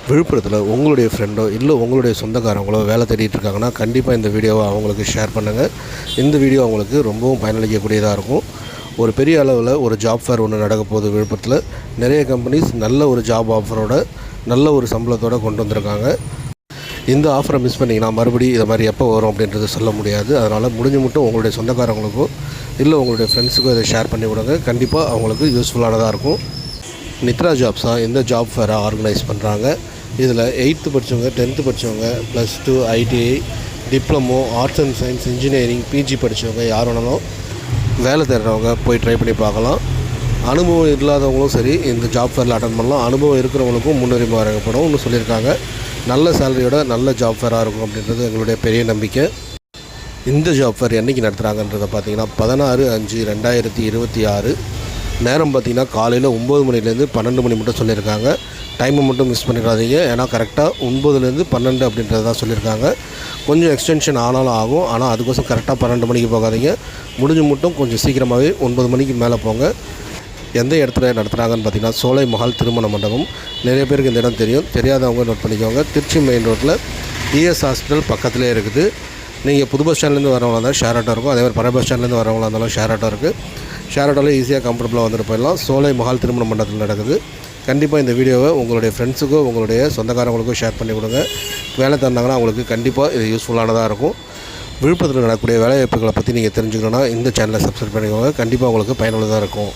விழுப்புரத்தில் உங்களுடைய ஃப்ரெண்டோ இல்லை உங்களுடைய சொந்தக்காரங்களோ வேலை தேடிட்டு இருக்காங்கன்னா கண்டிப்பாக இந்த வீடியோவை அவங்களுக்கு ஷேர் பண்ணுங்கள். இந்த வீடியோ அவங்களுக்கு ரொம்பவும் பயனளிக்கக்கூடியதாக இருக்கும். ஒரு பெரிய அளவில் ஒரு ஜாப் ஃபேர் ஒன்று நடக்க போகுது விழுப்புரத்தில். நிறைய கம்பெனிஸ் நல்ல ஒரு ஜாப் ஆஃபரோட நல்ல ஒரு சம்பளத்தோடு கொண்டு வந்திருக்காங்க. இந்த ஆஃபரை மிஸ் பண்ணிங்கன்னா மறுபடியும் இதை மாதிரி எப்போ வரும் அப்படின்றது சொல்ல முடியாது. அதனால் முடிஞ்ச மட்டும் உங்களுடைய சொந்தக்காரங்களுக்கோ இல்லை உங்களுடைய ஃப்ரெண்ட்ஸுக்கோ இதை ஷேர் பண்ணி விடுங்க. கண்டிப்பாக அவங்களுக்கு யூஸ்ஃபுல்லானதாக இருக்கும். நித்ரா ஜாப்ஸாக இந்த ஜாப் ஃபேரை ஆர்கனைஸ் பண்ணுறாங்க. இதில் 8th படித்தவங்க, 10th படித்தவங்க, +2, ITI, diploma, arts and science, engineering, PG படித்தவங்க யார் வேணாலும் வேலை தேடுறவங்க போய் ட்ரை பண்ணி பார்க்கலாம். அனுபவம் இல்லாதவங்களும் சரி இந்த ஜாப் ஃபேரில் அட்டன் பண்ணலாம். அனுபவம் இருக்கிறவங்களுக்கும் முன்னுரிமை வழங்கப்படும்னு சொல்லியிருக்காங்க. நல்ல சேலரியோட நல்ல ஜாப் ஃபேராக இருக்கும் அப்படின்றது எங்களுடைய பெரிய நம்பிக்கை. இந்த ஜாப் ஃபேர் என்றைக்கு நடத்துகிறாங்கன்றதை பார்த்தீங்கன்னா 16/5/2026. நேரம் பார்த்திங்கன்னா காலையில் 9 மணிலேருந்து 12 மணி மட்டும் சொல்லியிருக்காங்க. டைமை மட்டும் மிஸ் பண்ணிடாதீங்க. ஏன்னா கரெக்டாக 9லேருந்து 12 அப்படின்றது தான் சொல்லியிருக்காங்க. கொஞ்சம் எக்ஸ்டென்ஷன் ஆனாலும் ஆகும். ஆனால் அதுக்கோசம் கரெக்டாக 12 மணிக்கு போகாதீங்க. முடிஞ்ச மட்டும் கொஞ்சம் சீக்கிரமாகவே 9 மணிக்கு மேலே போங்க. எந்த இடத்துல நடத்துகிறாங்கன்னு பார்த்தீங்கன்னா சோலை மஹால் திருமண மண்டபம். நிறைய பேருக்கு இந்த இடம் தெரியும். தெரியாதவங்க நோட் பண்ணிக்கோங்க. திருச்சி மெயின் ரோட்டில் ES ஹாஸ்பிட்டல் பக்கத்துலேயே இருக்குது. நீங்கள் புது பஸ் ஸ்டாண்ட்லேருந்து வரவங்களா இருந்தால் ஷேர் ஆட்டோ இருக்கும். அதேமாதிரி பழைய பஸ் ஸ்டாண்ட்லேருந்து வரவங்களா இருந்தாலும் ஷேர் ஆட்டோ இருக்குது. ஷேர் ஆட்டோவில் ஈஸியாக கம்ஃபர்டபுளாக வந்துட்டு போயிடலாம். சோலை மஹால் திருமண மண்டபத்தில் நடக்குது. கண்டிப்பாக இந்த வீடியோவை உங்களுடைய ஃப்ரெண்ட்ஸுக்கோ உங்களுடைய சொந்தக்காரங்களுக்கோ ஷேர் பண்ணி கொடுங்க. வேலை தந்தாங்கன்னா அவங்களுக்கு கண்டிப்பாக இது யூஸ்ஃபுல்லானதாக இருக்கும். விழுப்புரத்தில் நடக்கக்கூடிய வேலைவாய்ப்புகளை பற்றி நீங்கள் தெரிஞ்சுக்கணுன்னா இந்த சேனலை சப்ஸ்கிரைப் பண்ணிக்கோங்க. கண்டிப்பாக உங்களுக்கு பயனுள்ளதாக இருக்கும்.